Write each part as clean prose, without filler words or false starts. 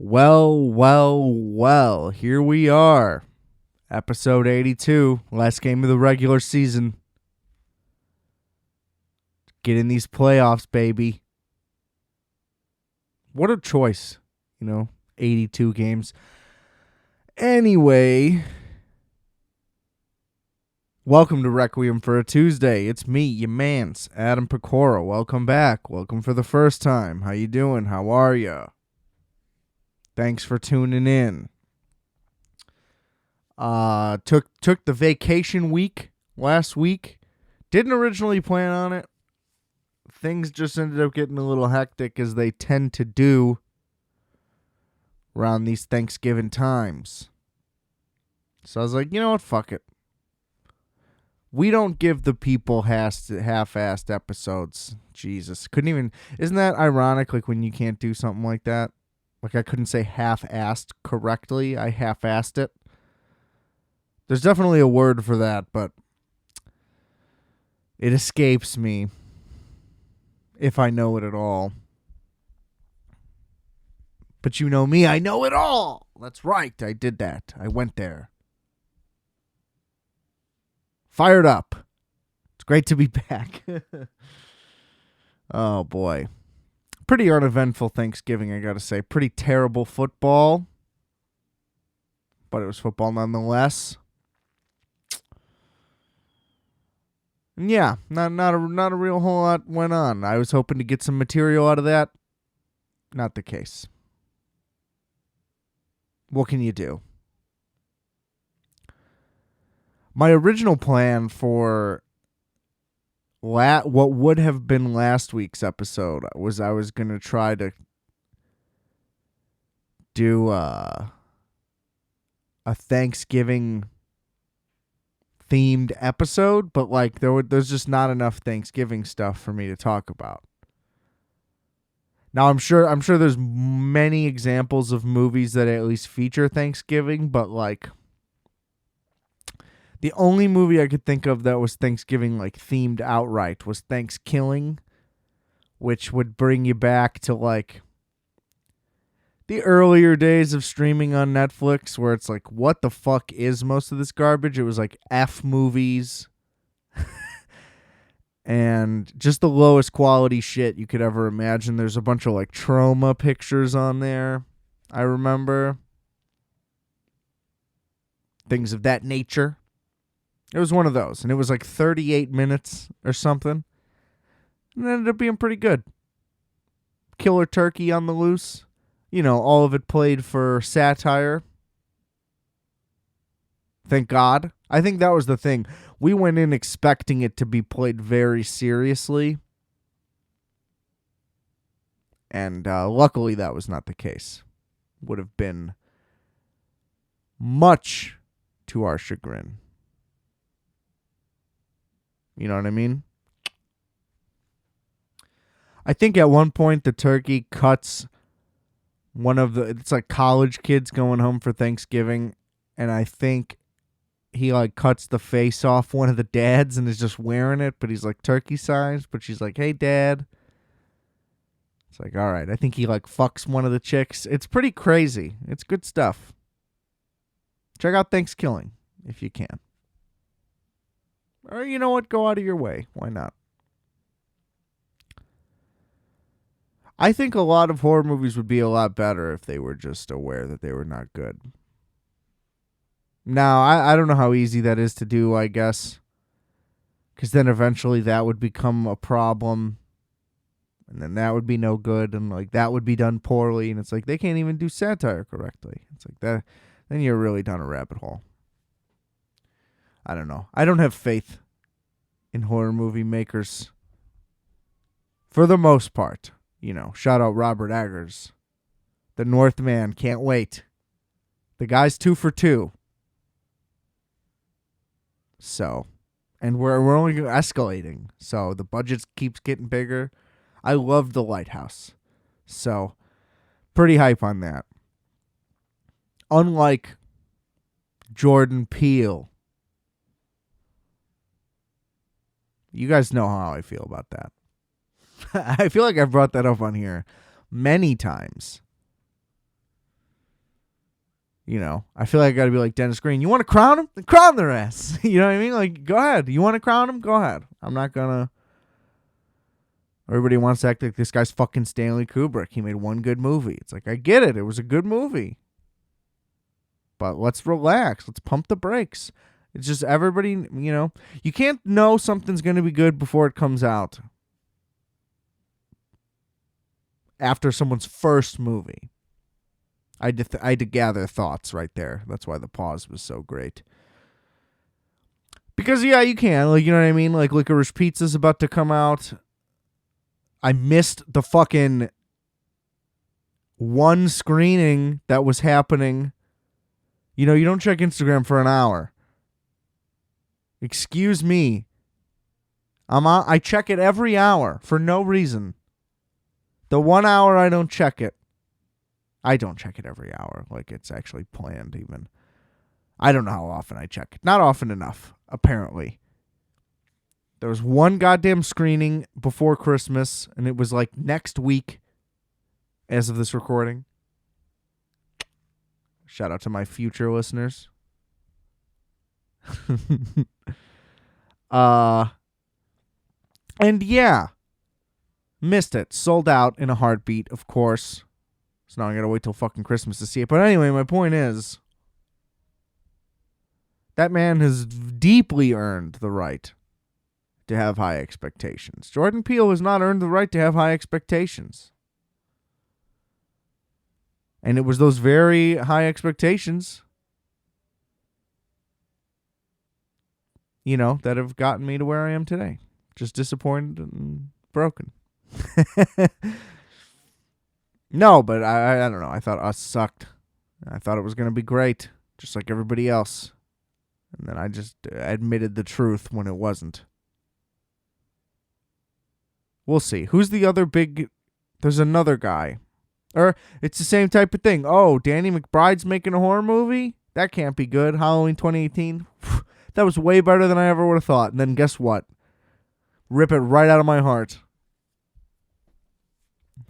Well, here we are. Episode 82, last game of the regular season. Get in these playoffs, baby. What a choice, 82 games. Anyway, welcome to Requiem for a Tuesday. It's me, your mans, Adam Pecora. Welcome back. Welcome for the first time. How you doing? How are ya? Thanks for tuning in. Took the vacation week last week. Didn't originally plan on it. Things just ended up getting a little hectic, as they tend to do around these Thanksgiving times. So I was like, you know what? Fuck it. We don't give the people half-assed episodes. Jesus. Isn't that ironic, like when you can't do something like that? Like I couldn't say half-assed correctly. I half-assed it. There's definitely a word for that, but it escapes me if I know it at all. But you know me, I know it all. That's right. I did that. I went there. Fired up. It's great to be back. Oh, boy. Pretty uneventful Thanksgiving, I gotta say. Pretty terrible football. But it was football nonetheless. And yeah, not a real whole lot went on. I was hoping to get some material out of that. Not the case. What can you do? My original plan for what would have been last week's episode was I was going to try to do a Thanksgiving themed episode, but like there's just not enough Thanksgiving stuff for me to talk about. Now I'm sure there's many examples of movies that at least feature Thanksgiving, but like the only movie I could think of that was Thanksgiving like themed outright was Thanksgiving, which would bring you back to like the earlier days of streaming on Netflix, where it's like, what the fuck is most of this garbage? It was like F movies and just the lowest quality shit you could ever imagine. There's a bunch of like trauma pictures on there, I remember. Things of that nature. It was one of those, and it was like 38 minutes or something. And it ended up being pretty good. Killer turkey on the loose. All of it played for satire. Thank God. I think that was the thing. We went in expecting it to be played very seriously. And luckily that was not the case. Would have been much to our chagrin. You know what I mean? I think at one point the turkey cuts it's like college kids going home for Thanksgiving, and I think he like cuts the face off one of the dads and is just wearing it, but he's like turkey sized, but she's like, hey dad. It's like, all right. I think he like fucks one of the chicks. It's pretty crazy. It's good stuff. Check out Thanksgiving if you can. Or you know what? Go out of your way. Why not? I think a lot of horror movies would be a lot better if they were just aware that they were not good. Now, I don't know how easy that is to do, I guess. Because then eventually that would become a problem. And then that would be no good. And like that would be done poorly. And it's like they can't even do satire correctly. It's like that. Then you're really down a rabbit hole. I don't know. I don't have faith in horror movie makers. For the most part. Shout out Robert Eggers. The Northman, can't wait. The guy's 2 for 2. So, and we're only escalating. So the budget keeps getting bigger. I love The Lighthouse. So, pretty hype on that. Unlike Jordan Peele. You guys know how I feel about that. I feel like I've brought that up on here many times. I feel like I got to be like Dennis Green. You want to crown them? Then crown their ass. You know what I mean? Like, go ahead. You want to crown them? Go ahead. I'm not going to. Everybody wants to act like this guy's fucking Stanley Kubrick. He made one good movie. It's like, I get it. It was a good movie. But let's relax. Let's pump the brakes. It's just everybody, you can't know something's going to be good before it comes out. After someone's first movie. I had to gather thoughts right there. That's why the pause was so great. Because, yeah, you can. Like, you know what I mean? Like, Licorice Pizza's about to come out. I missed the fucking one screening that was happening. You don't check Instagram for an hour. Excuse me. I check it every hour for no reason. The 1 hour I don't check it. I don't check it every hour. Like, it's actually planned even. I don't know how often I check it. Not often enough, apparently. There was one goddamn screening before Christmas, and it was like next week as of this recording. Shout out to my future listeners. And yeah, missed it. Sold out in a heartbeat, of course. So now I gotta wait till fucking Christmas to see it. But anyway, my point is, that man has deeply earned the right to have high expectations. Jordan Peele has not earned the right to have high expectations. And it was those very high expectations, that have gotten me to where I am today. Just disappointed and broken. No, but I don't know. I thought Us sucked. I thought it was going to be great, just like everybody else. And then I just admitted the truth when it wasn't. We'll see. Who's the other big... There's another guy. Or it's the same type of thing. Oh, Danny McBride's making a horror movie? That can't be good. Halloween 2018? That was way better than I ever would have thought. And then guess what? Rip it right out of my heart.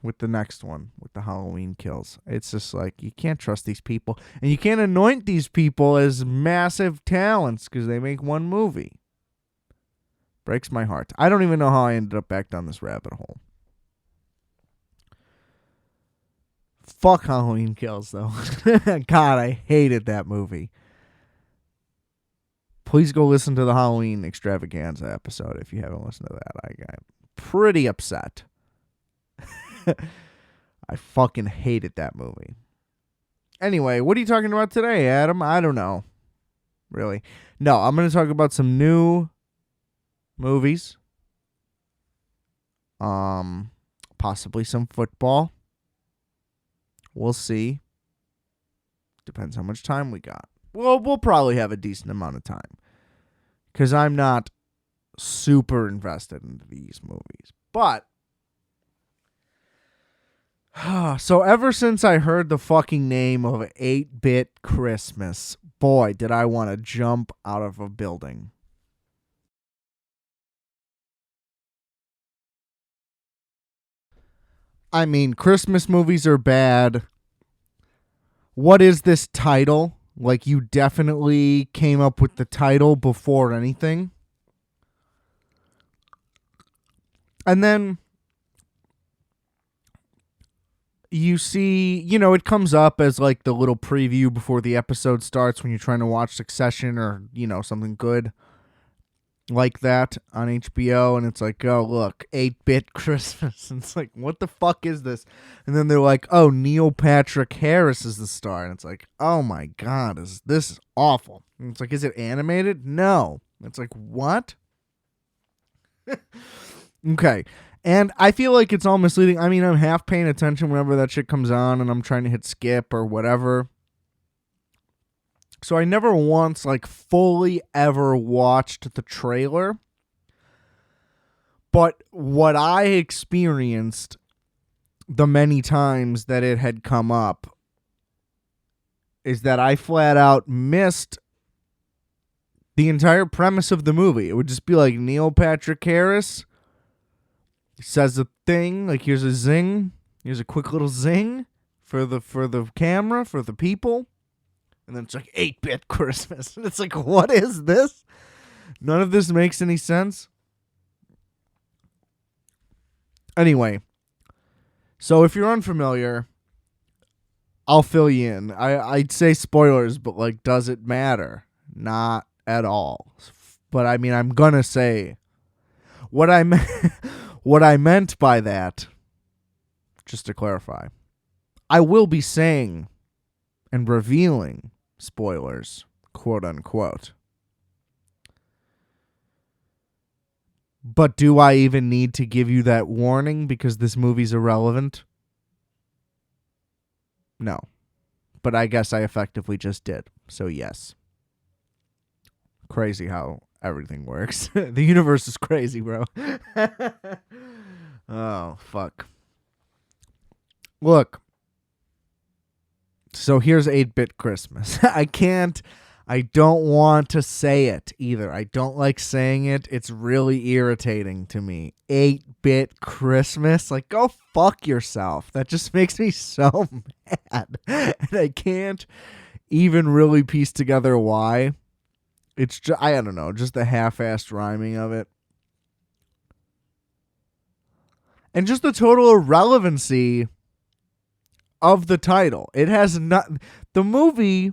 With the next one, with the Halloween Kills. It's just like, you can't trust these people. And you can't anoint these people as massive talents because they make one movie. Breaks my heart. I don't even know how I ended up back down this rabbit hole. Fuck Halloween Kills, though. God, I hated that movie. Please go listen to the Halloween Extravaganza episode if you haven't listened to that. I'm pretty upset. I fucking hated that movie. Anyway, what are you talking about today, Adam? I don't know. Really? No, I'm going to talk about some new movies. Possibly some football. We'll see. Depends how much time we got. Well, we'll probably have a decent amount of time. Because I'm not super invested in these movies. But so ever since I heard the fucking name of 8-Bit Christmas, boy, did I want to jump out of a building. I mean, Christmas movies are bad. What is this title? Like, you definitely came up with the title before anything. And then you see, it comes up as like the little preview before the episode starts when you're trying to watch Succession or, something good like that on HBO. And it's like, oh, look, 8-Bit Christmas. And it's like, what the fuck is this? And then they're like, oh, Neil Patrick Harris is the star. And it's like, oh my God, this is awful. And it's like, is it animated? No. It's like, what? Okay. And I feel like it's all misleading. I mean, I'm half paying attention whenever that shit comes on and I'm trying to hit skip or whatever. So I never once, fully ever watched the trailer. But what I experienced the many times that it had come up is that I flat out missed the entire premise of the movie. It would just be like Neil Patrick Harris says a thing, like here's a zing, here's a quick little zing for the camera, for the people, And then it's like 8-bit Christmas. And it's like, what is this? None of this makes any sense. Anyway, so if you're unfamiliar, I'll fill you in. I'd say spoilers, but like, does it matter? Not at all. But I mean, I'm gonna say what I what I meant by that. Just to clarify, I will be saying and revealing spoilers, quote unquote. But do I even need to give you that warning because this movie's irrelevant? No. But I guess I effectively just did. So yes. Crazy how everything works. The universe is crazy, bro. Oh, fuck. Look. So here's 8-bit Christmas. I don't want to say it either. I don't like saying it. It's really irritating to me. 8-bit Christmas? Like, go fuck yourself. That just makes me so mad. And I can't even really piece together why. It's just, I don't know, just the half-assed rhyming of it. And just the total irrelevancy of the title. It has not... The movie...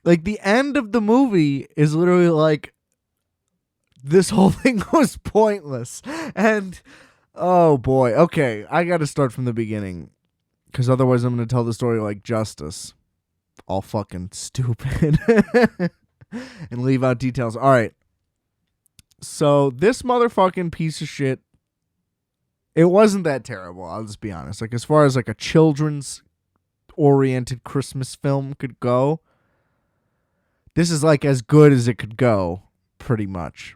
Like, the end of the movie is literally like, this whole thing was pointless. And, oh boy. Okay, I gotta start from the beginning. Because otherwise I'm gonna tell the story like Justice. All fucking stupid. And leave out details. Alright. So, this motherfucking piece of shit, it wasn't that terrible, I'll just be honest. Like, as far as like a children's oriented Christmas film could go, this is like as good as it could go, pretty much.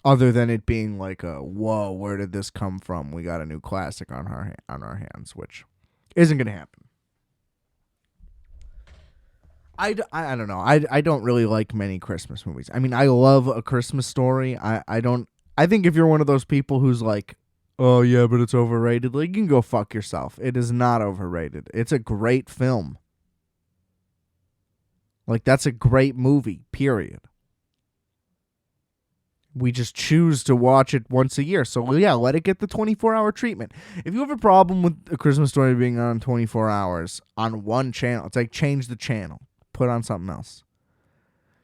Other than it being like a, whoa, where did this come from? We got a new classic on our hands, which isn't going to happen. I don't know. I don't really like many Christmas movies. I mean, I love A Christmas Story. I think if you're one of those people who's like, oh yeah, but it's overrated, like, you can go fuck yourself. It is not overrated. It's a great film. Like, that's a great movie, period. We just choose to watch it once a year. So, yeah, let it get the 24-hour treatment. If you have a problem with A Christmas Story being on 24 hours on one channel, it's like, change the channel. Put on something else.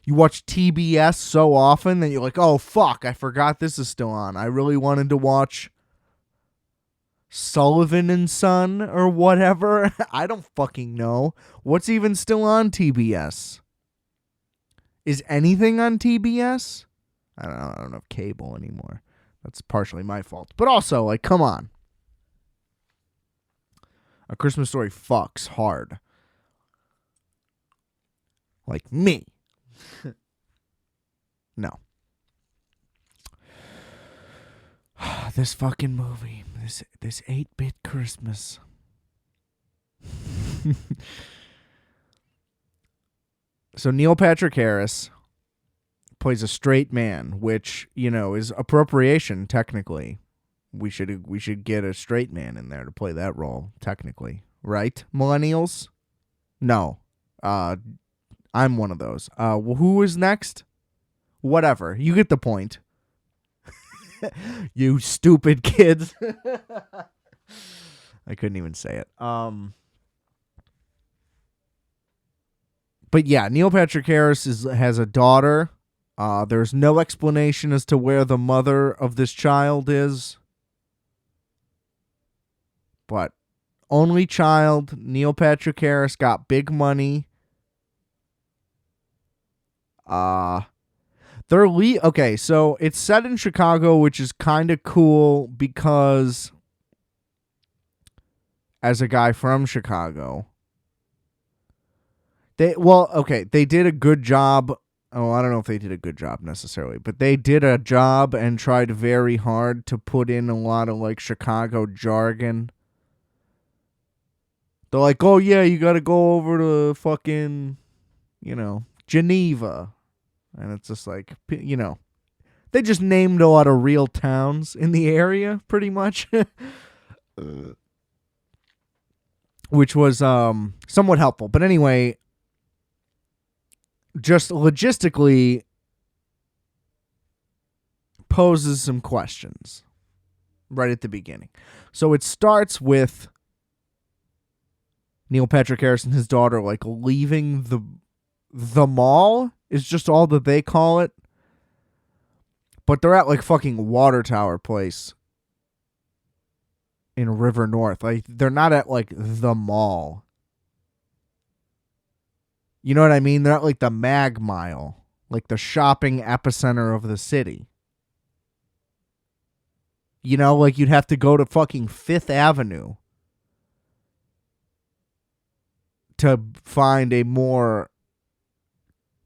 You watch TBS so often that you're like, oh, fuck, I forgot this is still on. I really wanted to watch Sullivan and Son or whatever. I don't fucking know. What's even still on TBS? Is anything on TBS? I don't have cable anymore. That's partially my fault. But also, like, come on. A Christmas Story fucks hard. Like me. No. This fucking movie. This 8-bit Christmas. So Neil Patrick Harris plays a straight man, which, you know, is appropriation technically. We should get a straight man in there to play that role technically, right? Millennials? No. I'm one of those. Who is next? Whatever. You get the point. You stupid kids. I couldn't even say it. But yeah, Neil Patrick Harris has a daughter. There's no explanation as to where the mother of this child is. But only child, Neil Patrick Harris, got big money. Okay, so it's set in Chicago, which is kind of cool because as a guy from Chicago, they did a good job. Oh, I don't know if they did a good job necessarily, but they did a job and tried very hard to put in a lot of like Chicago jargon. They're like, oh yeah, you got to go over to fucking, Geneva. And it's just like, they just named a lot of real towns in the area, pretty much. which was somewhat helpful. But anyway, just logistically poses some questions right at the beginning. So it starts with Neil Patrick Harris and his daughter like leaving the mall is just all that they call it. But they're at like fucking Water Tower Place in River North. Like they're not at like the mall. You know what I mean? They're at like the Mag Mile, like the shopping epicenter of the city. You know, like you'd have to go to fucking Fifth Avenue to find a more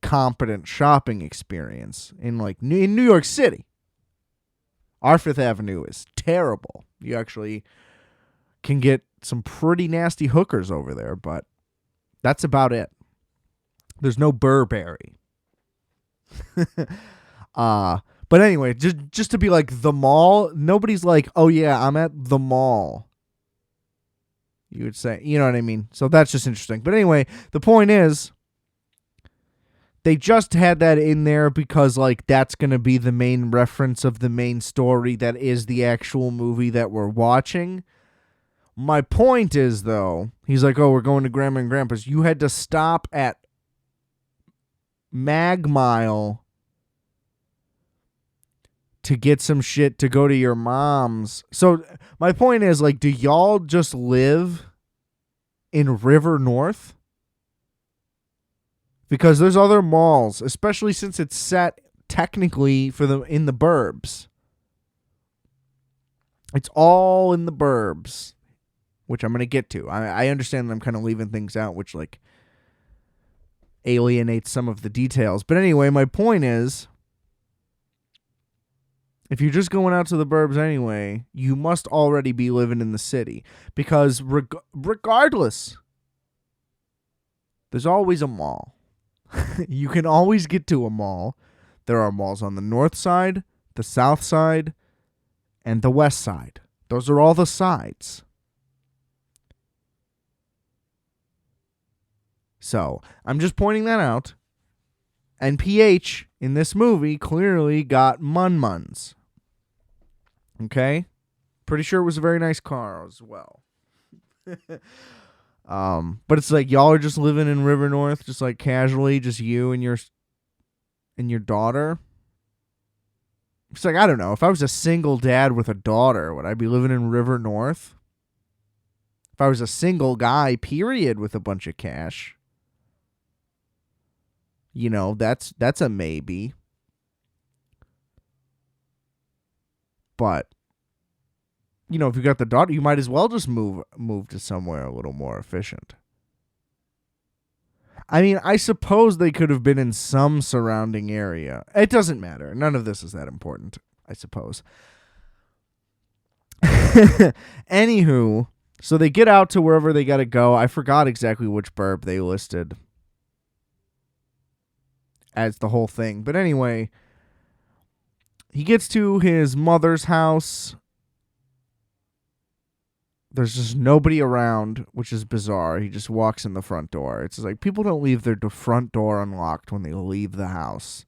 competent shopping experience in New York City. Our Fifth Avenue is terrible. You actually can get some pretty nasty hookers over there, but that's about it. There's no Burberry. But anyway, just to be like the mall, nobody's like, oh yeah, I'm at the mall. You would say, you know what I mean? So that's just interesting. But anyway, the point is, they just had that in there because like that's going to be the main reference of the main story that is the actual movie that we're watching. My point is, though, he's like, oh, we're going to Grandma and Grandpa's. You had to stop at Mag Mile to get some shit to go to your mom's. So my point is, like, do y'all just live in River North? Because there's other malls, especially since it's set technically in the burbs. It's all in the burbs, which I'm going to get to. I understand that I'm kind of leaving things out, which like alienates some of the details. But anyway, my point is, if you're just going out to the burbs anyway, you must already be living in the city. Because regardless, there's always a mall. You can always get to a mall. There are malls on the north side, the south side, and the west side. Those are all the sides. So, I'm just pointing that out. And PH in this movie clearly got mun-muns. Okay? Pretty sure it was a very nice car as well. But it's like y'all are just living in River North, just like casually, just you and your daughter. It's like, I don't know. If I was a single dad with a daughter, would I be living in River North? If I was a single guy, period, with a bunch of cash, you know, that's a maybe. But, you know, if you got the daughter, you might as well just move to somewhere a little more efficient. I mean, I suppose they could have been in some surrounding area. It doesn't matter. None of this is that important, I suppose. Anywho, so they get out to wherever they got to go. I forgot exactly which burb they listed as the whole thing. But anyway, he gets to his mother's house. There's just nobody around, which is bizarre. He just walks in the front door. It's just like people don't leave their front door unlocked when they leave the house.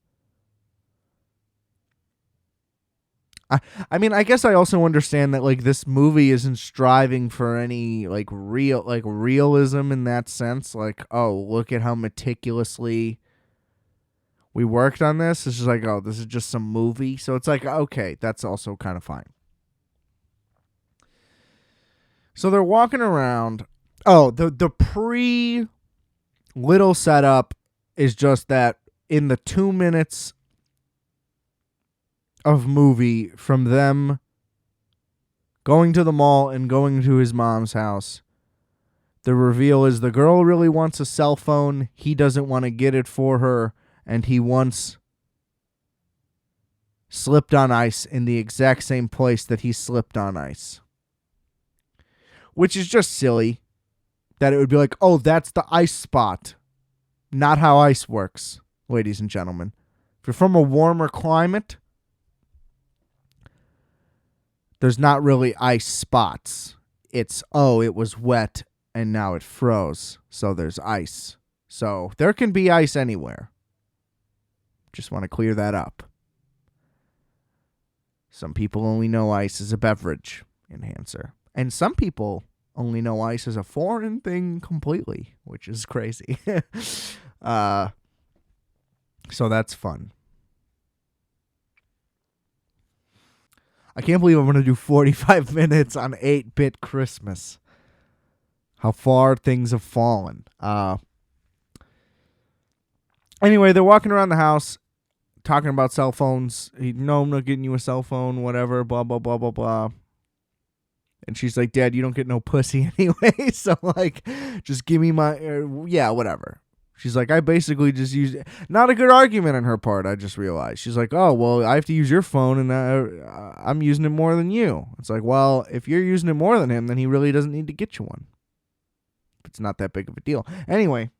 I mean, I guess I also understand that like this movie isn't striving for any like realism in that sense. Like, oh, look at how meticulously we worked on this. It's just like, oh, this is just some movie. So it's like, okay, that's also kind of fine. So they're walking around. Oh, the little setup is just that in the 2 minutes of movie from them going to the mall and going to his mom's house, the reveal is the girl really wants a cell phone. He doesn't want to get it for her, and he once slipped on ice in the exact same place that he slipped on ice. Which is just silly that it would be like, oh, that's the ice spot. Not how ice works, ladies and gentlemen. If you're from a warmer climate, there's not really ice spots. It's, oh, it was wet and now it froze, so there's ice. So there can be ice anywhere. Just want to clear that up. Some people only know ice as a beverage enhancer. And some people only know ice as a foreign thing completely, which is crazy. So that's fun. I can't believe I'm going to do 45 minutes on 8-bit Christmas. How far things have fallen. Anyway, they're walking around the house talking about cell phones. No, I'm not getting you a cell phone, whatever, blah, blah, blah, blah, blah. And she's like, Dad, you don't get no pussy anyway. So, like, just give me my, yeah, whatever. She's like, I basically just used, not a good argument on her part, I just realized. She's like, oh, well, I have to use your phone, and I'm using it more than you. It's like, well, if you're using it more than him, then he really doesn't need to get you one. It's not that big of a deal. Anyway.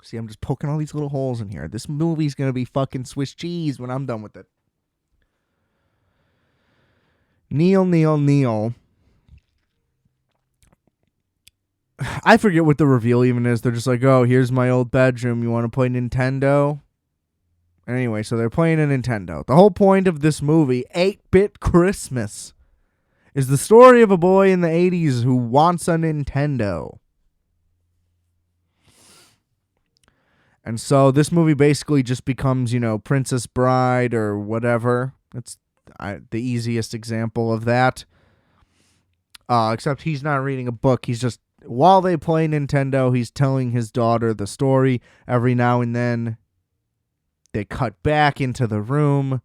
See, I'm just poking all these little holes in here. This movie's going to be fucking Swiss cheese when I'm done with it. Neil. I forget what the reveal even is. They're just like, oh, here's my old bedroom. You want to play Nintendo? Anyway, so they're playing a Nintendo. The whole point of this movie, 8-bit Christmas, is the story of a boy in the 80s who wants a Nintendo. And so this movie basically just becomes, Princess Bride or whatever. It's the easiest example of that. Except he's not reading a book. He's just, while they play Nintendo, he's telling his daughter the story. Every now and then, they cut back into the room.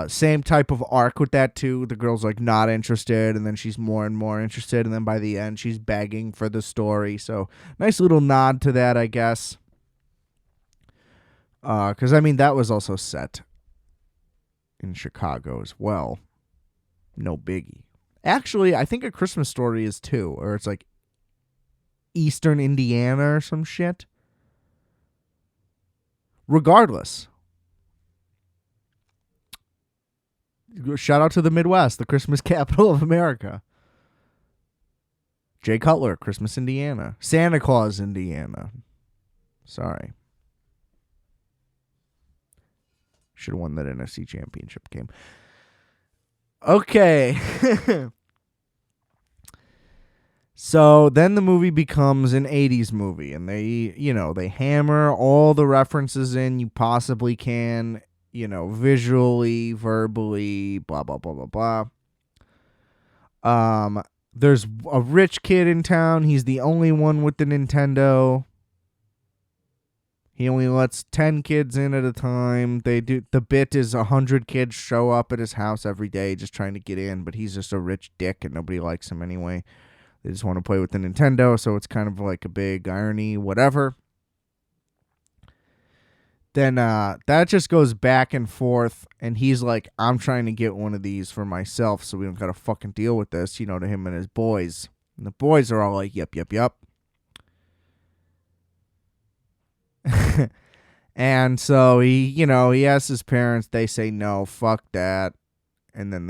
Same type of arc with that, too. The girl's, like, not interested, and then she's more and more interested. And then by the end, she's begging for the story. So, nice little nod to that, I guess. Because, that was also set in Chicago as well. No biggie. Actually, I think A Christmas Story is too. Or it's like Eastern Indiana or some shit. Regardless. Shout out to the Midwest, the Christmas capital of America. Jay Cutler, Christmas, Indiana. Santa Claus, Indiana. Sorry. Should have won that NFC Championship game. Okay. So then the movie becomes an 80s movie, and they hammer all the references in you possibly can, visually, verbally, blah, blah, blah, blah, blah. There's a rich kid in town. He's the only one with the Nintendo. He only lets 10 kids in at a time. The bit is 100 kids show up at his house every day just trying to get in, but he's just a rich dick and nobody likes him anyway. They just want to play with the Nintendo, so it's kind of like a big irony, whatever. Then that just goes back and forth, and he's like, I'm trying to get one of these for myself so we don't got to fucking deal with this, to him and his boys. And the boys are all like, yep. And so he asks his parents. They say no, fuck that. And then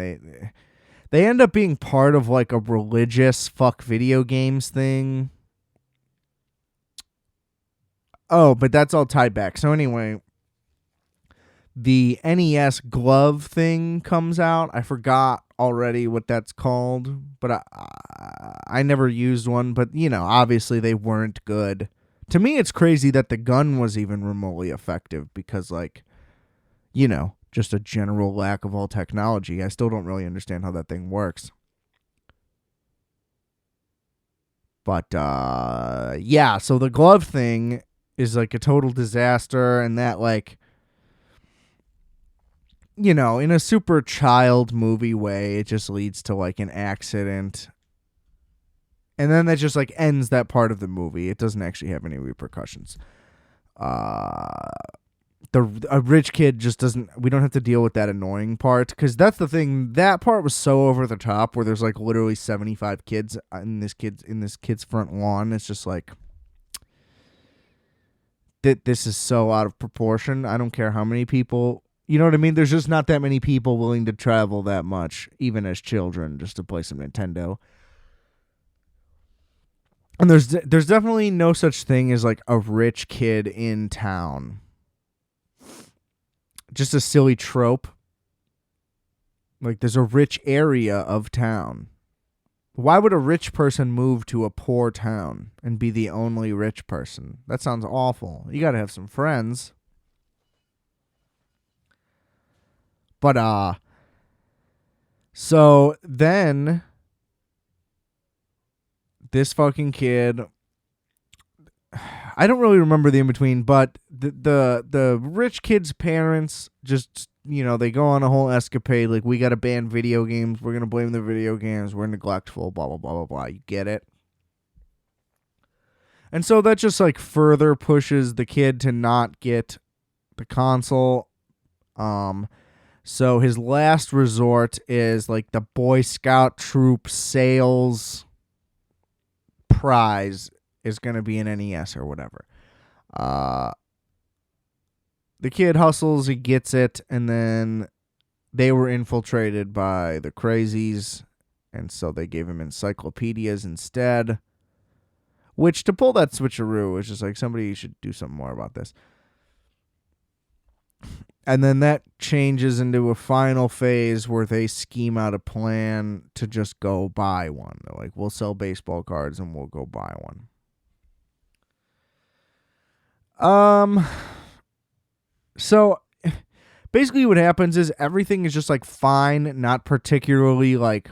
they end up being part of like a religious fuck video games thing. Oh, but that's all tied back. So anyway, the NES glove thing comes out. I forgot already what that's called, but I never used one. But obviously they weren't good. To me, it's crazy that the gun was even remotely effective because, just a general lack of all technology. I still don't really understand how that thing works. But, yeah, so the glove thing is, like, a total disaster, and that, like, in a super child movie way, it just leads to, like, an accident. And then that just, like, ends that part of the movie. It doesn't actually have any repercussions. A rich kid just doesn't... We don't have to deal with that annoying part. Because that's the thing. That part was so over the top where there's, like, literally 75 kids in this kid's front lawn. It's just, like... This is so out of proportion. I don't care how many people... You know what I mean? There's just not that many people willing to travel that much, even as children, just to play some Nintendo. And there's definitely no such thing as like a rich kid in town. Just a silly trope. Like there's a rich area of town. Why would a rich person move to a poor town and be the only rich person? That sounds awful. You got to have some friends. But so then this fucking kid, I don't really remember the in between, but the rich kid's parents just, they go on a whole escapade. Like, we got to ban video games. We're going to blame the video games. We're neglectful, blah, blah, blah, blah, blah. You get it? And so that just, like, further pushes the kid to not get the console. So his last resort is, like, the Boy Scout troop sales prize is going to be an NES or whatever. The kid hustles, he gets it, and then they were infiltrated by the crazies, and so they gave him encyclopedias instead. Which, to pull that switcheroo, is just like, somebody should do something more about this. And then that changes into a final phase where they scheme out a plan to just go buy one. They're like, we'll sell baseball cards and we'll go buy one. So basically what happens is everything is just like fine, not particularly like,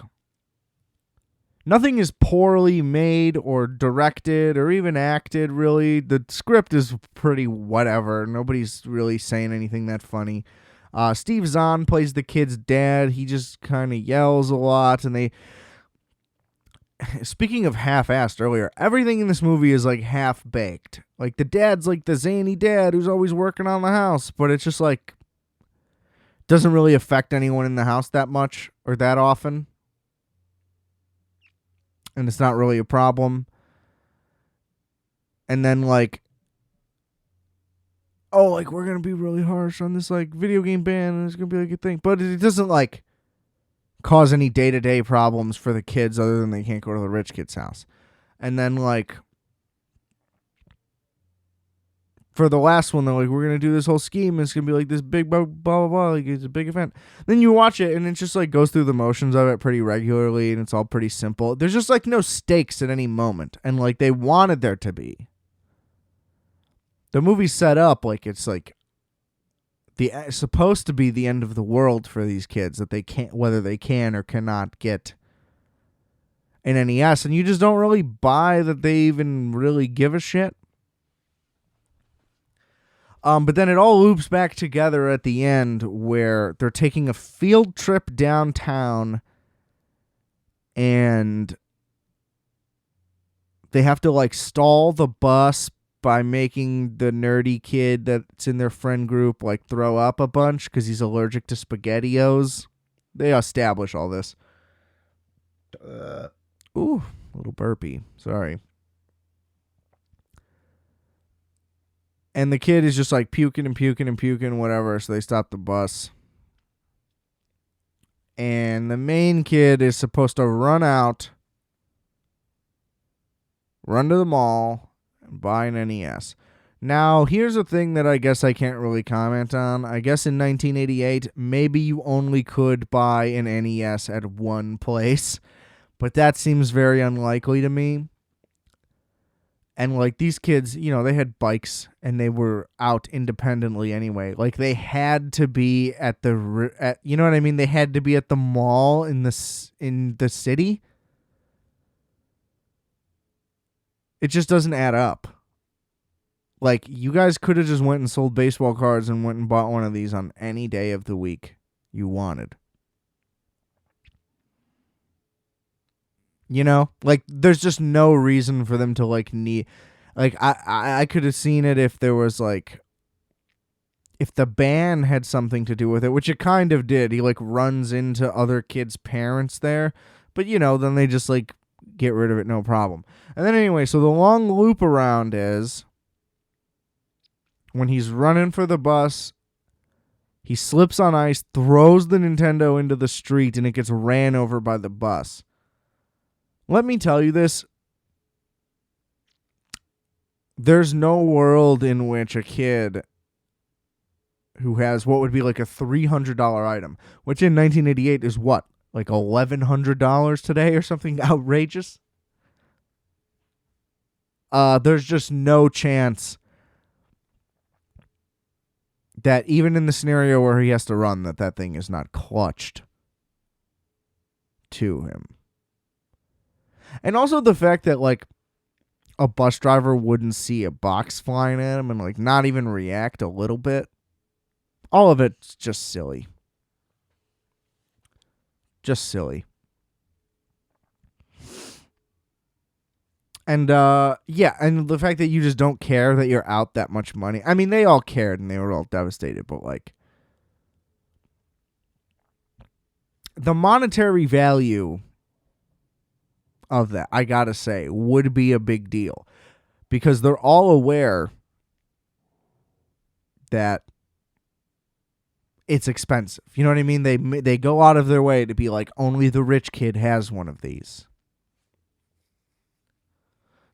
nothing is poorly made or directed or even acted, really. The script is pretty whatever. Nobody's really saying anything that funny. Steve Zahn plays the kid's dad. He just kind of yells a lot, and speaking of half-assed earlier, everything in this movie is like half-baked. Like, the dad's like the zany dad who's always working on the house, but it's just like doesn't really affect anyone in the house that much or that often. And it's not really a problem. And then, like, oh, like, we're going to be really harsh on this, like, video game ban, and it's going to be like a thing. But it doesn't, like, cause any day-to-day problems for the kids other than they can't go to the rich kid's house. And then, like, for the last one, they're like, we're going to do this whole scheme, and it's going to be like this big blah, blah, blah, like, it's a big event. Then you watch it, and it just, like, goes through the motions of it pretty regularly, and it's all pretty simple. There's just, like, no stakes at any moment, and, like, they wanted there to be. The movie's set up like it's, like, it's supposed to be the end of the world for these kids, that they can't, whether they can or cannot get an NES, and you just don't really buy that they even really give a shit. But then it all loops back together at the end where they're taking a field trip downtown and they have to, like, stall the bus by making the nerdy kid that's in their friend group, like, throw up a bunch because he's allergic to SpaghettiOs. They establish all this. Ooh, a little burpy. Sorry. And the kid is just, like, puking and puking and puking, whatever, so they stop the bus. And the main kid is supposed to run to the mall, and buy an NES. Now, here's a thing that I guess I can't really comment on. I guess in 1988, maybe you only could buy an NES at one place, but that seems very unlikely to me. And, like, these kids, they had bikes and they were out independently anyway. Like, they had to be at you know what I mean? They had to be at the mall in the city. It just doesn't add up. Like, you guys could have just went and sold baseball cards and went and bought one of these on any day of the week you wanted. Like, there's just no reason for them to, like, need, like, I could have seen it if there was, like, if the ban had something to do with it, which it kind of did. He, like, runs into other kids' parents there, but, then they just, like, get rid of it, no problem. And then anyway, so the long loop around is when he's running for the bus, he slips on ice, throws the Nintendo into the street, and it gets ran over by the bus. Let me tell you this. there's no world in which a kid who has what would be like a $300 item, which in 1988 is what, like $1,100 today or something outrageous. There's just no chance that even in the scenario where he has to run, that thing is not clutched to him. And also the fact that like a bus driver wouldn't see a box flying at him and like not even react a little bit. All of it's just silly. Just silly. And yeah, and the fact that you just don't care that you're out that much money. I mean, they all cared and they were all devastated, but like the monetary value of that, I gotta say, would be a big deal because they're all aware that it's expensive. You know what I mean? They go out of their way to be like, only the rich kid has one of these.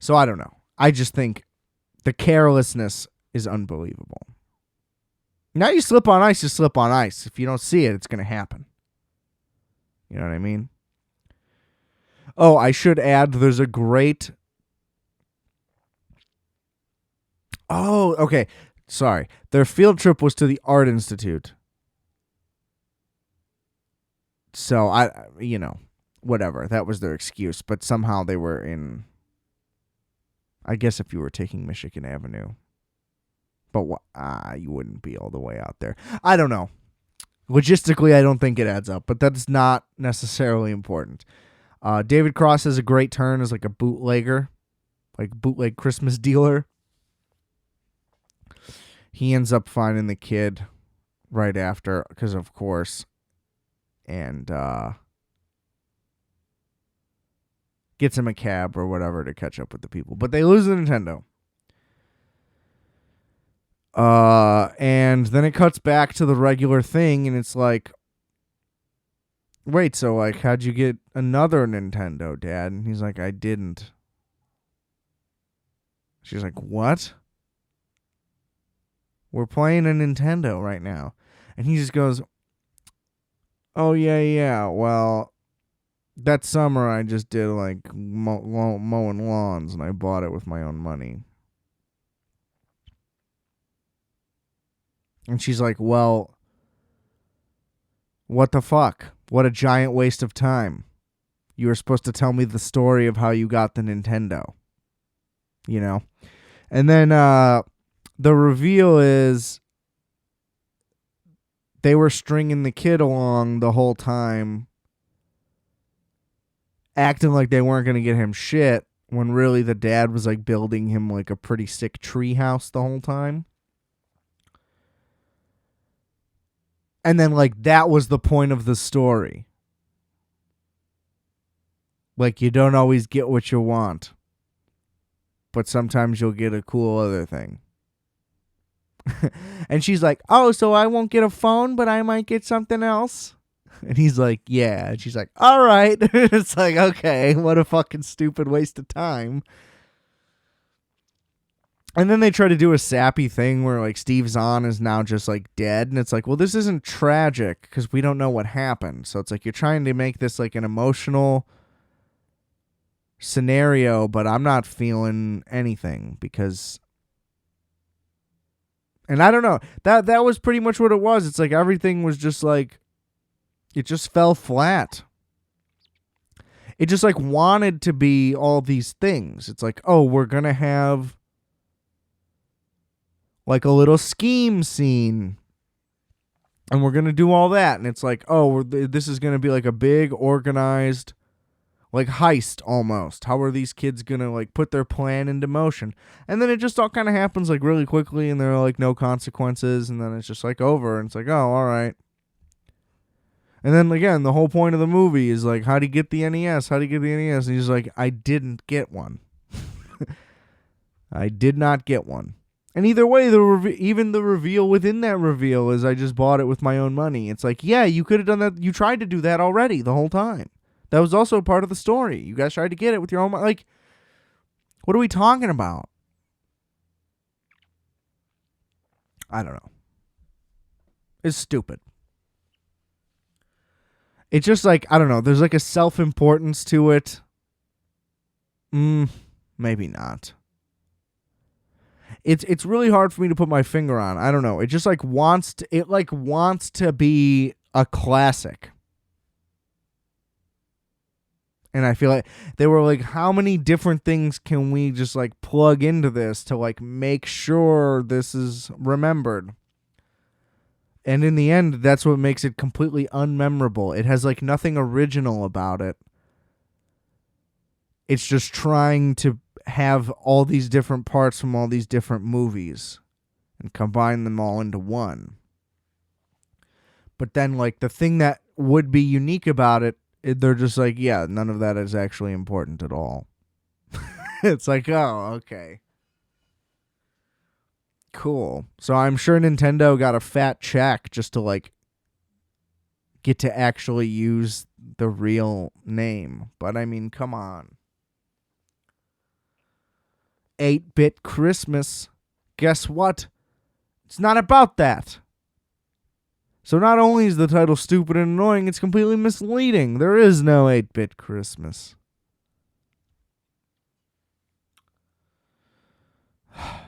So I don't know. I just think the carelessness is unbelievable. Now you slip on ice, you slip on ice. If you don't see it, it's going to happen. You know what I mean? Oh, I should add, there's a great... Oh, okay. Sorry. Their field trip was to the Art Institute. So, whatever. That was their excuse. But somehow they were in... I guess if you were taking Michigan Avenue. But you wouldn't be all the way out there. I don't know. Logistically, I don't think it adds up. But that's not necessarily important. David Cross has a great turn as like a bootlegger. Like bootleg Christmas dealer. He ends up finding the kid right after. Because of course. And gets him a cab or whatever to catch up with the people. But they lose the Nintendo. And then it cuts back to the regular thing, and it's like, wait, so like, how'd you get another Nintendo, Dad? And he's like, I didn't. She's like, what? We're playing a Nintendo right now. And he just goes, oh, yeah, well, that summer I just did like mowing lawns, and I bought it with my own money. And she's like, well, what the fuck? What a giant waste of time. You were supposed to tell me the story of how you got the Nintendo. You know? And then the reveal is they were stringing the kid along the whole time, acting like they weren't going to get him shit, when really the dad was like building him like a pretty sick tree house the whole time. And then, like, that was the point of the story. Like, you don't always get what you want. But sometimes you'll get a cool other thing. And she's like, oh, so I won't get a phone, but I might get something else? And he's like, yeah. And she's like, all right. It's like, okay, what a fucking stupid waste of time. And then they try to do a sappy thing where, like, Steve Zahn is now just, like, dead. And it's like, well, this isn't tragic because we don't know what happened. So it's like you're trying to make this, like, an emotional scenario, but I'm not feeling anything because... And I don't know. That was pretty much what it was. It's like everything was just, like... It just fell flat. It just, like, wanted to be all these things. It's like, oh, we're going to have... like a little scheme scene. And we're going to do all that. And it's like, oh, this is going to be like a big organized, like heist almost. How are these kids going to like put their plan into motion? And then it just all kind of happens like really quickly and there are like no consequences. And then it's just like over. And it's like, oh, all right. And then again, the whole point of the movie is like, how do you get the NES? How do you get the NES? And he's like, I didn't get one. I did not get one. And either way, even the reveal within that reveal is I just bought it with my own money. It's like, yeah, you could have done that. You tried to do that already the whole time. That was also part of the story. You guys tried to get it with your own money. Like, what are we talking about? I don't know. It's stupid. It's just like, I don't know, there's like a self-importance to it. Maybe not. It's really hard for me to put my finger on. I don't know. It just like wants to be a classic. And I feel like they were like, how many different things can we just like plug into this to like make sure this is remembered? And in the end, that's what makes it completely unmemorable. It has like nothing original about it. It's just trying to have all these different parts from all these different movies and combine them all into one. But then like the thing that would be unique about it, they're just like, yeah, none of that is actually important at all. It's like, oh, okay. Cool. So I'm sure Nintendo got a fat check just to like get to actually use the real name. But I mean, come on. 8-bit Christmas. Guess what? It's not about that. So not only is the title stupid and annoying, it's completely misleading. There is no 8-bit Christmas.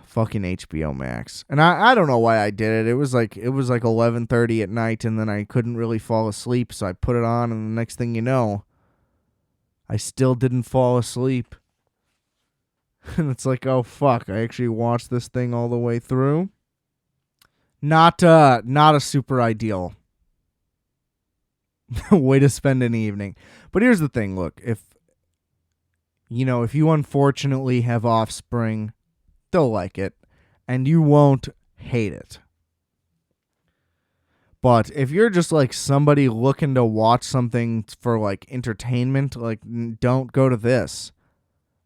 Fucking HBO Max. And I don't know why I did it. It was like 11:30 at night, and then I couldn't really fall asleep, so I put it on, and the next thing you know, I still didn't fall asleep. And it's like, oh fuck, I actually watched this thing all the way through. Not a super ideal way to spend an evening. But here's the thing, look, if you unfortunately have offspring, they'll like it, and you won't hate it. But if you're just like somebody looking to watch something for like entertainment, like don't go to this.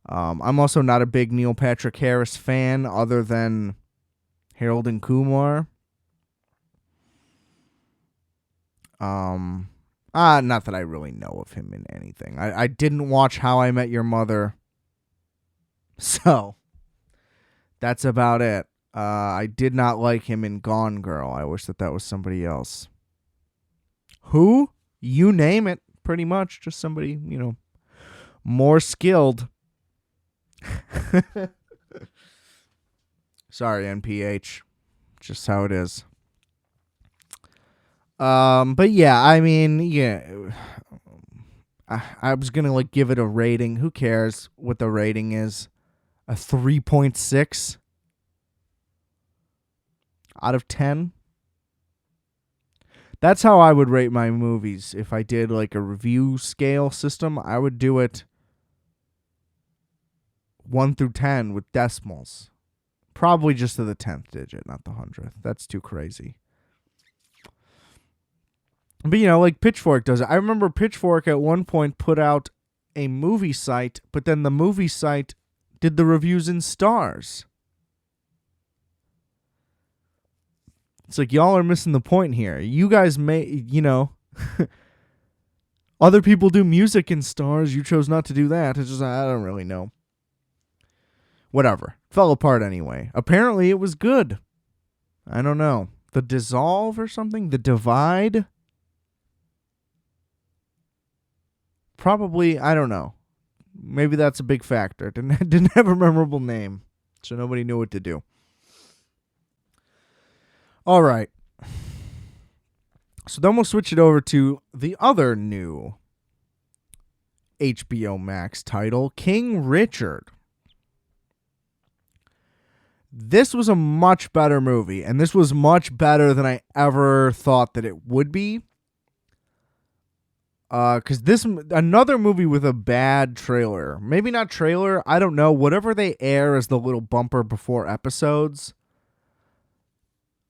I'm also not a big Neil Patrick Harris fan other than Harold and Kumar. Not that I really know of him in anything. I didn't watch How I Met Your Mother. So that's about it. I did not like him in Gone Girl. I wish that was somebody else. Who? You name it, pretty much. Just somebody, more skilled. Sorry, NPH. Just how it is. But yeah, I mean, yeah. I was gonna like give it a rating. Who cares what the rating is? A 3.6 out of 10. That's how I would rate my movies. If I did like a review scale system, I would do it 1 through 10 with decimals. Probably just to the 10th digit, not the 100th. That's too crazy. But, like Pitchfork does it. I remember Pitchfork at one point put out a movie site, but then the movie site did the reviews in stars. It's like, y'all are missing the point here. You guys may, other people do music in stars. You chose not to do that. It's just, I don't really know. Whatever. Fell apart anyway. Apparently it was good. I don't know. The Dissolve or something? The Divide? Probably, I don't know. Maybe that's a big factor. Didn't have a memorable name, so nobody knew what to do. All right. So then we'll switch it over to the other new HBO Max title, King Richard. This was a much better movie, and this was much better than I ever thought that it would be. Because another movie with a bad trailer. Maybe not trailer, I don't know. Whatever they air as the little bumper before episodes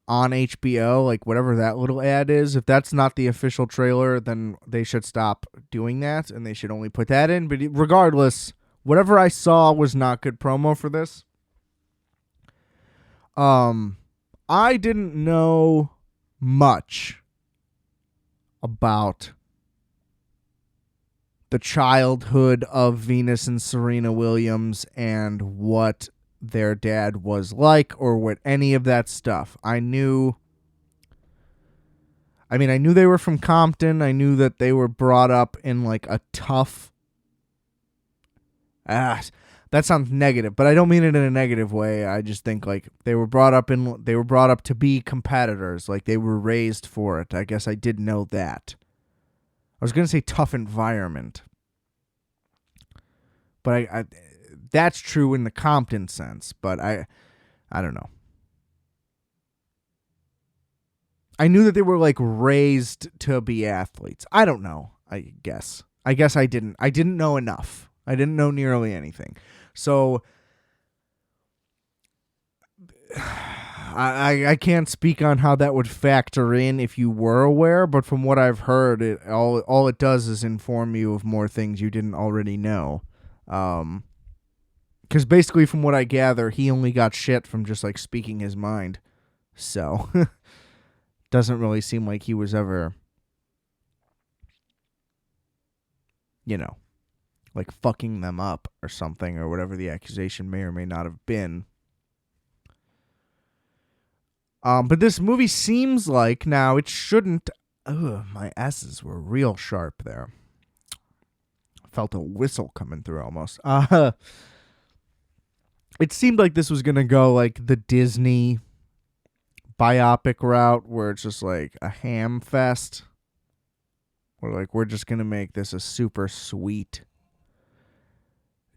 on HBO, like whatever that little ad is, if that's not the official trailer, then they should stop doing that, and they should only put that in. But regardless, whatever I saw was not good promo for this. I didn't know much about the childhood of Venus and Serena Williams and what their dad was like or what any of that stuff. I knew they were from Compton. I knew that they were brought up in like a tough that sounds negative, but I don't mean it in a negative way. I just think like they were brought up to be competitors, like they were raised for it. I guess I did know that. I was going to say tough environment. But I that's true in the Compton sense, but I don't know. I knew that they were like raised to be athletes. I don't know. I guess I didn't. I didn't know enough. I didn't know nearly anything. So I can't speak on how that would factor in if you were aware, but from what I've heard, all it does is inform you of more things you didn't already know. Because basically, from what I gather, he only got shit from just like speaking his mind. So doesn't really seem like he was ever, like fucking them up or something, or whatever the accusation may or may not have been. But this movie seems like, now it shouldn't, my S's were real sharp there. Felt a whistle coming through almost. It seemed like this was going to go like the Disney biopic route, where it's just like a ham fest. We're just going to make this a super sweet,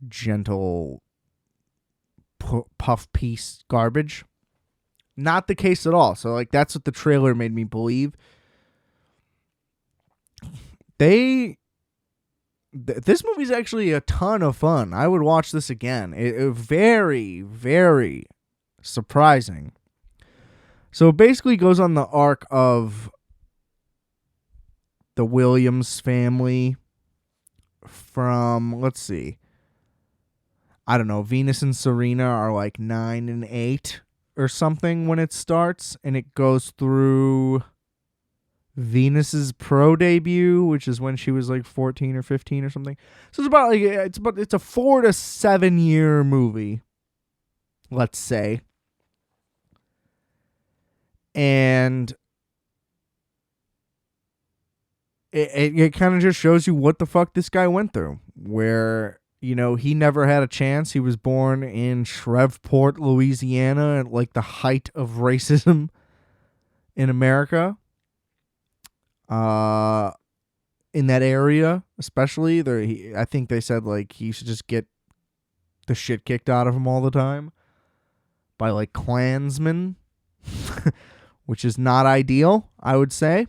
gentle puff piece garbage. Not the case at all. So like that's what the trailer made me believe. This movie's actually a ton of fun. I would watch this again. It very, very surprising. So it basically goes on the arc of the Williams family from, let's see, I don't know, Venus and Serena are like 9 and 8 or something when it starts, and it goes through Venus's pro debut, which is when she was like 14 or 15 or something. So it's a 4 to 7 year movie, let's say. And it kind of just shows you what the fuck this guy went through, where, he never had a chance. He was born in Shreveport, Louisiana, at like the height of racism in America. In that area, especially, I think they said like he used to just get the shit kicked out of him all the time by like Klansmen, which is not ideal, I would say.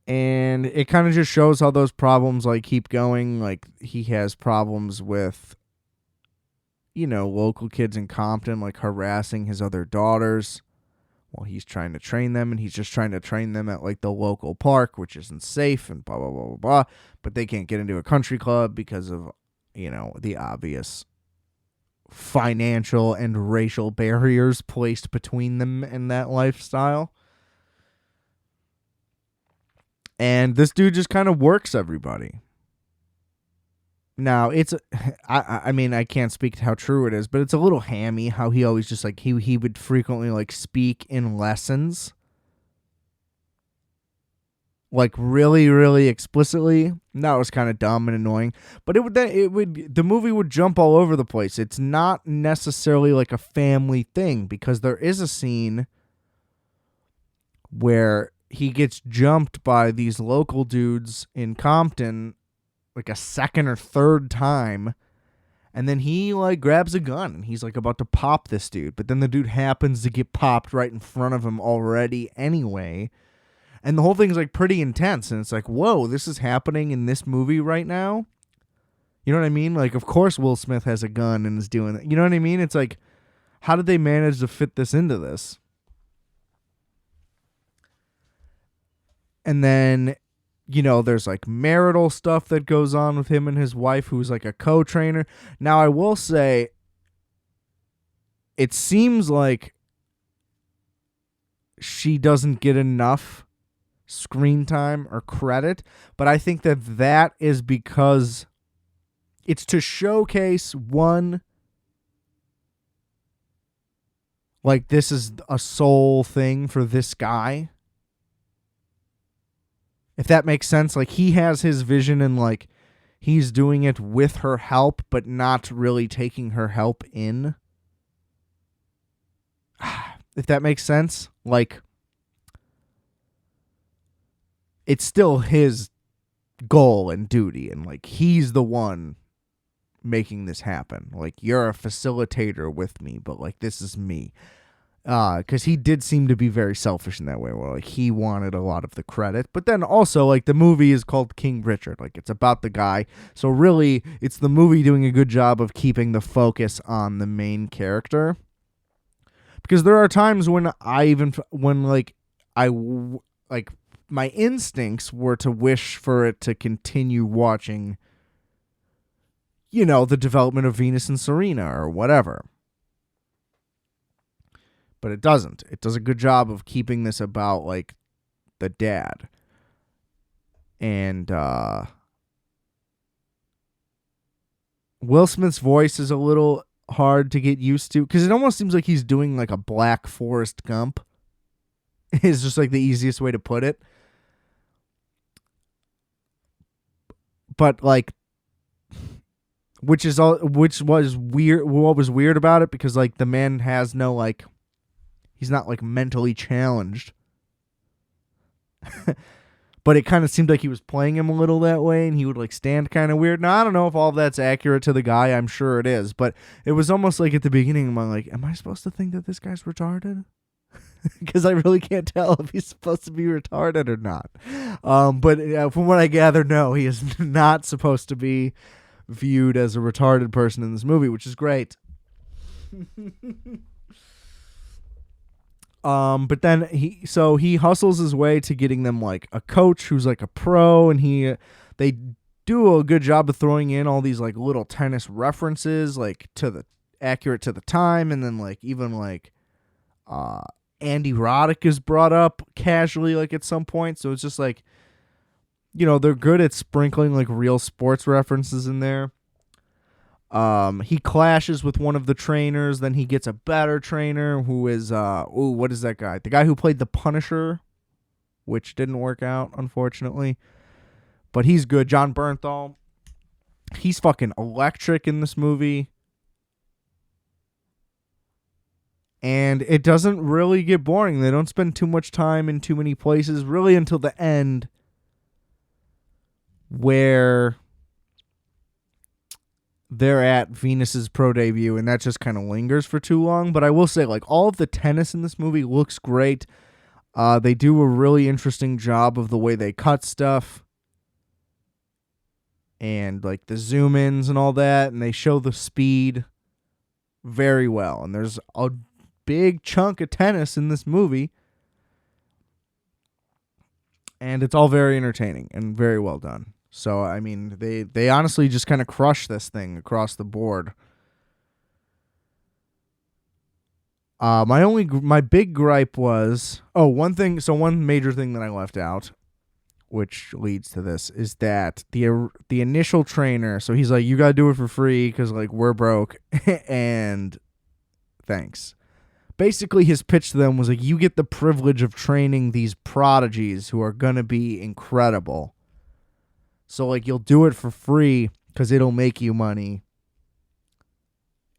And it kind of just shows how those problems like keep going. Like he has problems with, local kids in Compton like harassing his other daughters while he's trying to train them, and he's just trying to train them at like the local park, which isn't safe, and blah blah blah blah blah. But they can't get into a country club because of, the obvious financial and racial barriers placed between them and that lifestyle. And this dude just kind of works everybody. Now, I mean, I can't speak to how true it is, but it's a little hammy how he always just like, he would frequently like speak in lessons. Like really, really explicitly. That was kind of dumb and annoying. But the movie would jump all over the place. It's not necessarily like a family thing, because there is a scene where he gets jumped by these local dudes in Compton like a second or third time, and then he like grabs a gun and he's like about to pop this dude, but then the dude happens to get popped right in front of him already anyway, and the whole thing's like pretty intense, and it's like, whoa, this is happening in this movie right now. You know what I mean? Like, of course Will Smith has a gun and is doing it. You know what I mean? It's like, how did they manage to fit this into this? And then, there's like marital stuff that goes on with him and his wife, who's like a co-trainer. Now, I will say, it seems like she doesn't get enough screen time or credit, but I think that is because It's to showcase one, like this is a soul thing for this guy. If that makes sense, like he has his vision and like he's doing it with her help, but not really taking her help in. If that makes sense, like it's still his goal and duty, and like he's the one making this happen. Like you're a facilitator with me, but like this is me. Because he did seem to be very selfish in that way, where like he wanted a lot of the credit, but then also like the movie is called King Richard, like it's about the guy, so really it's the movie doing a good job of keeping the focus on the main character. Because there are times when my instincts were to wish for it to continue watching, the development of Venus and Serena or whatever. But it doesn't. It does a good job of keeping this about, like, the dad. And Will Smith's voice is a little hard to get used to, because it almost seems like he's doing, like, a Black Forrest Gump. It's just, like, the easiest way to put it. But, like, which was weird. What was weird about it, because, like, the man has no, like, he's not, like, mentally challenged. But it kind of seemed like he was playing him a little that way, and he would, like, stand kind of weird. Now, I don't know if all of that's accurate to the guy. I'm sure it is. But it was almost like at the beginning, I'm like, am I supposed to think that this guy's retarded? Because I really can't tell if he's supposed to be retarded or not. But from what I gather, no, he is not supposed to be viewed as a retarded person in this movie, which is great. But then he hustles his way to getting them like a coach who's like a pro, and they do a good job of throwing in all these like little tennis references, like accurate to the time, and then like even like Andy Roddick is brought up casually like at some point, so it's just like, they're good at sprinkling like real sports references in there. He clashes with one of the trainers, then he gets a better trainer who is what is that guy? The guy who played the Punisher, which didn't work out, unfortunately. But he's good. John Bernthal. He's fucking electric in this movie. And it doesn't really get boring. They don't spend too much time in too many places, really, until the end, where they're at Venus's pro debut, and that just kind of lingers for too long. But I will say, like, all of the tennis in this movie looks great. They do a really interesting job of the way they cut stuff, and like the zoom ins and all that, and they show the speed very well. And there's a big chunk of tennis in this movie, and it's all very entertaining and very well done. So, I mean, they honestly just kind of crush this thing across the board. My big gripe was, one major thing that I left out, which leads to this, is that the initial trainer, so he's like, you got to do it for free because, like, we're broke, and thanks. Basically, his pitch to them was like, you get the privilege of training these prodigies who are going to be incredible. So, like, you'll do it for free because it'll make you money.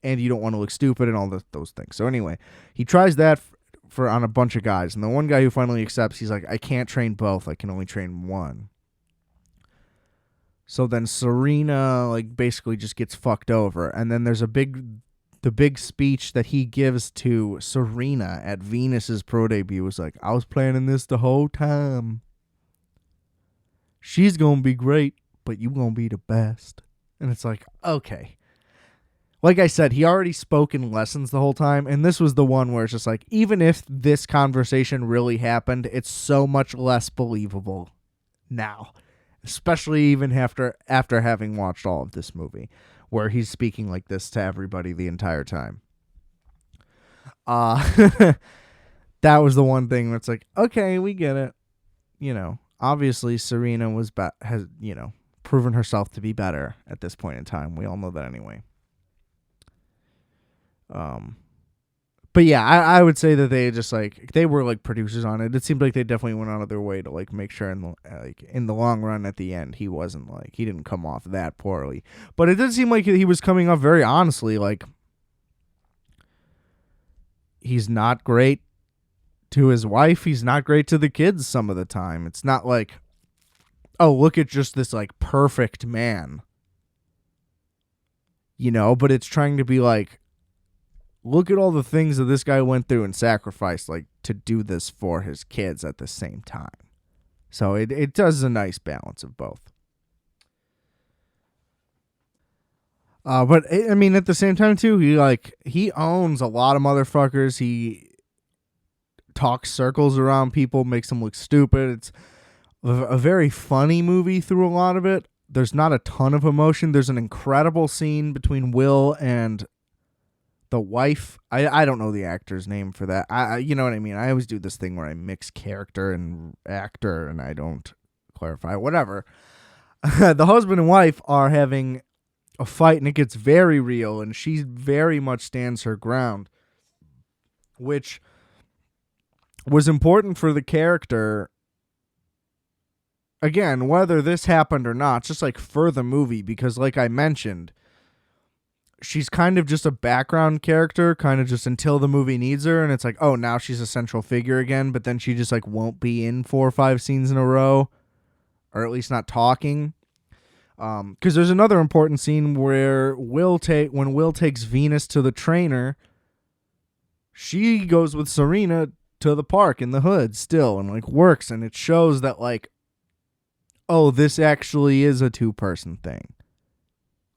And you don't want to look stupid and all those things. So, anyway, he tries that on a bunch of guys. And the one guy who finally accepts, he's like, I can't train both. I can only train one. So then Serena, like, basically just gets fucked over. And then there's the big speech that he gives to Serena at Venus's pro debut was like, I was planning this the whole time. She's going to be great, but you going to be the best. And it's like, okay. Like I said, he already spoke in lessons the whole time, and this was the one where it's just like, even if this conversation really happened, it's so much less believable now. Especially even after having watched all of this movie, where he's speaking like this to everybody the entire time. That was the one thing where it's like, okay, we get it. Obviously Serena proven herself to be better at this point in time. We all know that anyway. But yeah, I would say that they just like they were like producers on it. It seemed like they definitely went out of their way to like make sure in the long run at the end he didn't come off that poorly. But it did seem like he was coming off very honestly. Like he's not great to his wife. He's not great to the kids some of the time. It's not like, oh, look at just this like perfect man, but it's trying to be like, look at all the things that this guy went through and sacrificed, like, to do this for his kids at the same time. So it does a nice balance of both. But I mean, at the same time too, he owns a lot of motherfuckers. He talks circles around people, makes them look stupid. It's a very funny movie through a lot of it. There's not a ton of emotion. There's an incredible scene between Will and the wife. I don't know the actor's name for that. You know what I mean? I always do this thing where I mix character and actor and I don't clarify. Whatever. The husband and wife are having a fight and it gets very real and she very much stands her ground, which was important for the character. Again, whether this happened or not, just like for the movie, because like I mentioned, she's kind of just a background character, kind of just until the movie needs her, and it's like, oh, now she's a central figure again, but then she just like won't be in 4 or 5 scenes in a row, or at least not talking. Because there's another important scene where when Will takes Venus to the trainer, she goes with Serena to the park in the hood still and like works, and it shows that like, oh, this actually is a 2-person thing.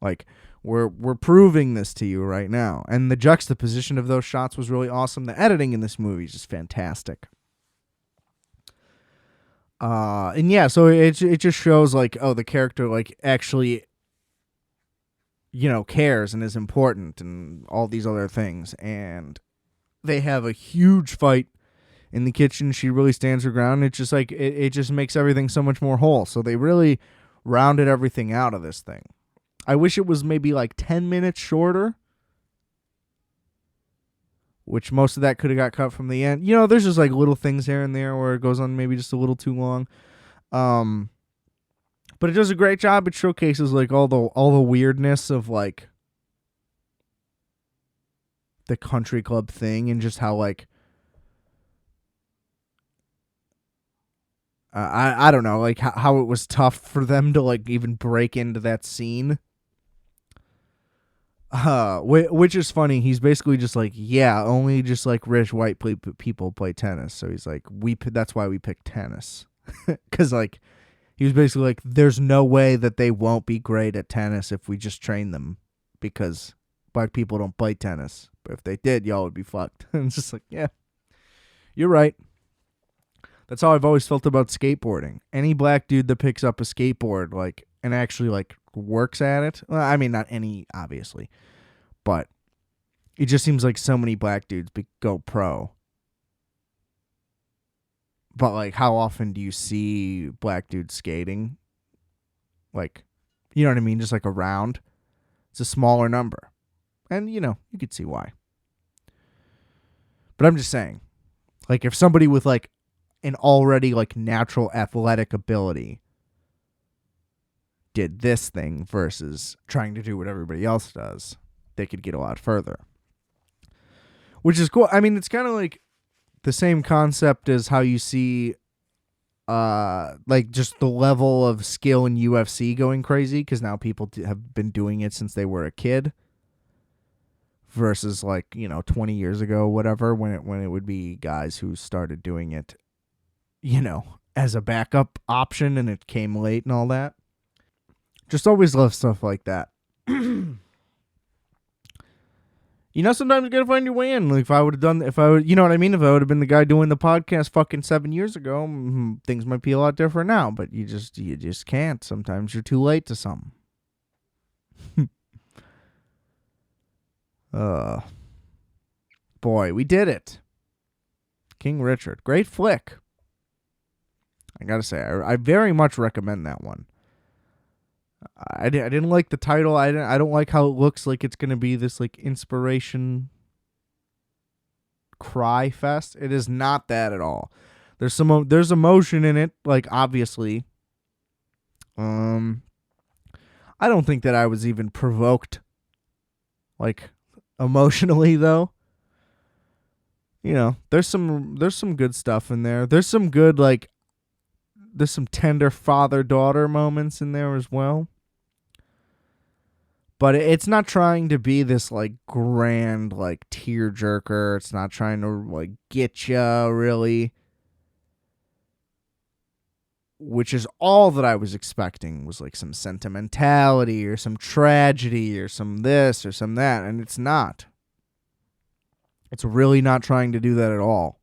Like, we're proving this to you right now. And the juxtaposition of those shots was really awesome. The editing in this movie is just fantastic. And yeah, so it just shows like, oh, the character like actually, cares and is important and all these other things. And they have a huge fight in the kitchen. She really stands her ground. It's just like, it just makes everything so much more whole. So they really rounded everything out of this thing. I wish it was maybe like 10 minutes shorter, which most of that could have got cut from the end. There's just like little things here and there where it goes on maybe just a little too long. But it does a great job. It showcases like all the weirdness of like the country club thing and just how like, I don't know, like how it was tough for them to like even break into that scene. Which is funny. He's basically just like, yeah, only just like rich white people play tennis. So he's like, that's why we picked tennis. Because like, he was basically like, there's no way that they won't be great at tennis if we just train them, because black people don't play tennis. But if they did, y'all would be fucked. And it's just like, yeah, you're right. That's how I've always felt about skateboarding. Any black dude that picks up a skateboard, like, and actually like works at it. Well, I mean, not any, obviously, but it just seems like so many black dudes go pro. But like, how often do you see black dudes skating? Like, you know what I mean? Just like around. It's a smaller number. And, you could see why. But I'm just saying, like, if somebody with like an already like natural athletic ability did this thing versus trying to do what everybody else does, they could get a lot further. Which is cool. I mean, it's kind of like the same concept as how you see like just the level of skill in UFC going crazy, because now people have been doing it since they were a kid, versus like 20 years ago, whatever, when it would be guys who started doing it as a backup option and it came late and all that. Just always love stuff like that. Sometimes you gotta find your way in. Like if I would have you know what I mean? If I would have been the guy doing the podcast fucking 7 years ago, things might be a lot different now. But you just can't. Sometimes you're too late to something. Boy, we did it. King Richard, great flick. I gotta say, I very much recommend that one. I didn't like the title. I don't like how it looks like it's gonna be this like inspiration cry fest. It is not that at all. There's emotion in it, like obviously. I don't think that I was even provoked, like emotionally though. You know, there's some good stuff in there. There's some good there's some tender father-daughter moments in there as well. But it's not trying to be this like grand like tearjerker. It's not trying to like get you really, which is all that I was expecting, was like some sentimentality or some tragedy or some this or some that, and it's not. It's really not trying to do that at all.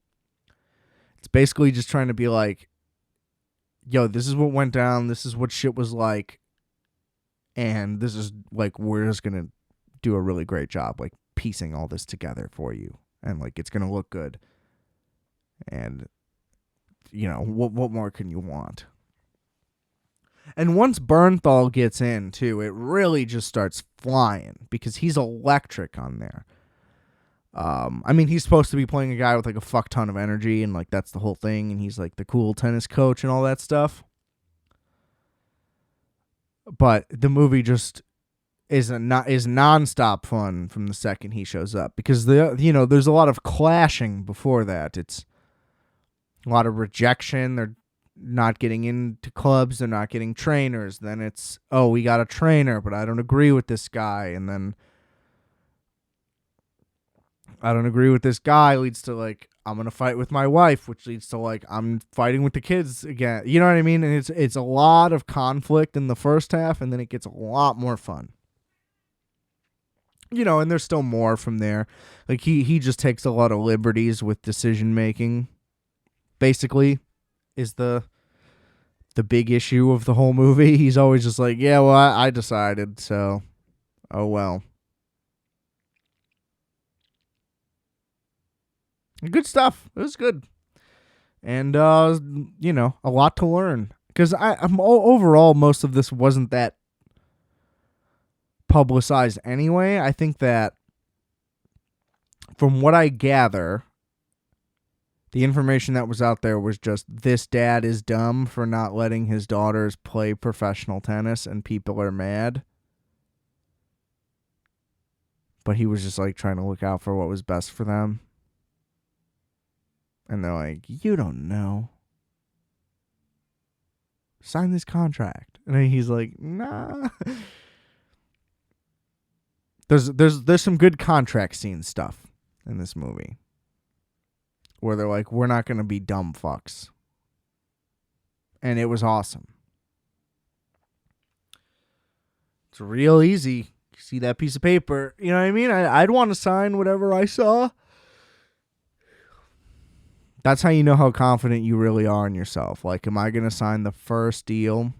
It's basically just trying to be like, yo, this is what went down, this is what shit was like, and this is like, we're just gonna do a really great job like piecing all this together for you, and like it's gonna look good. And you know, what more can you want? And once Bernthal gets in, too, it really just starts flying because he's electric on there. I mean, he's supposed to be playing a guy with like a fuck ton of energy, and like that's the whole thing, and he's like the cool tennis coach and all that stuff. But the movie just is nonstop fun from the second he shows up, because there's a lot of clashing before that. It's a lot of rejection. They're not getting into clubs. They're not getting trainers. Then it's, oh, we got a trainer, but I don't agree with this guy. And then I don't agree with this guy leads to like, I'm going to fight with my wife, which leads to like, I'm fighting with the kids again. You know what I mean? And it's a lot of conflict in the first half, and then it gets a lot more fun. You know, and there's still more from there. Like he just takes a lot of liberties with decision making. Basically, is the big issue of the whole movie. He's always just like, yeah, well, I decided, so, oh well. Good stuff. It was good. And, you know, a lot to learn. Because I'm overall, most of this wasn't that publicized anyway. I think that from what I gather, the information that was out there was just, this dad is dumb for not letting his daughters play professional tennis and people are mad. But he was just like trying to look out for what was best for them. And they're like, you don't know. Sign this contract. And then he's like, nah. There's some good contract scene stuff in this movie, where they're like, we're not going to be dumb fucks. And it was awesome. It's real easy. You see that piece of paper, you know what I mean? I'd want to sign whatever I saw. That's how you know how confident you really are in yourself. Like, am I going to sign the first deal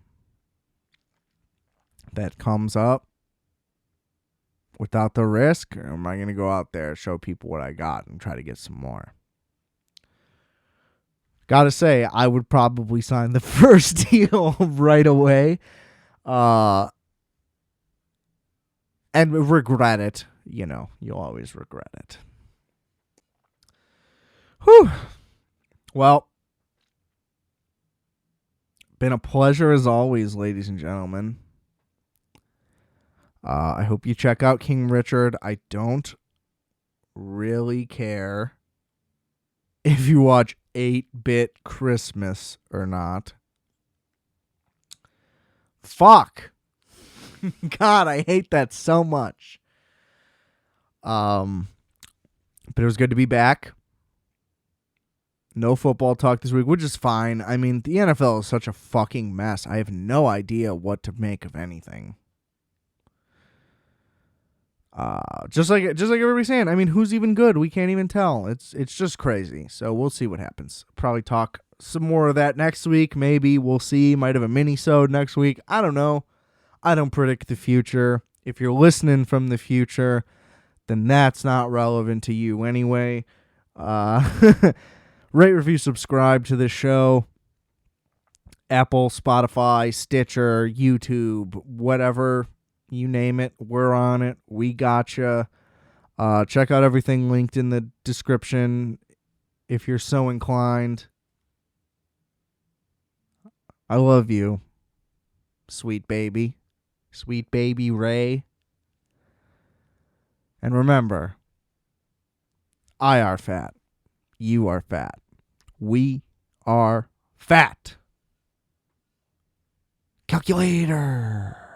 that comes up without the risk? Or am I going to go out there, show people what I got, and try to get some more? Gotta say, I would probably sign the first deal right away. And regret it. You know, you'll always regret it. Whew. Well, been a pleasure as always, ladies and gentlemen. I hope you check out King Richard. I don't really care if you watch 8-Bit Christmas or not. Fuck. God, I hate that so much. But it was good to be back. No football talk this week, which is fine. I mean, the NFL is such a fucking mess. I have no idea what to make of anything. Just like everybody's saying, I mean, who's even good? We can't even tell. It's just crazy. So we'll see what happens. Probably talk some more of that next week. Maybe we'll see. Might have a mini-sode next week. I don't know. I don't predict the future. If you're listening from the future, then that's not relevant to you anyway. Rate, review, subscribe to this show. Apple, Spotify, Stitcher, YouTube, whatever, you name it, we're on it. We gotcha. Check out everything linked in the description if you're so inclined. I love you, sweet baby. Sweet baby Ray. And remember, I are fat. You are fat. We are fat. Calculator.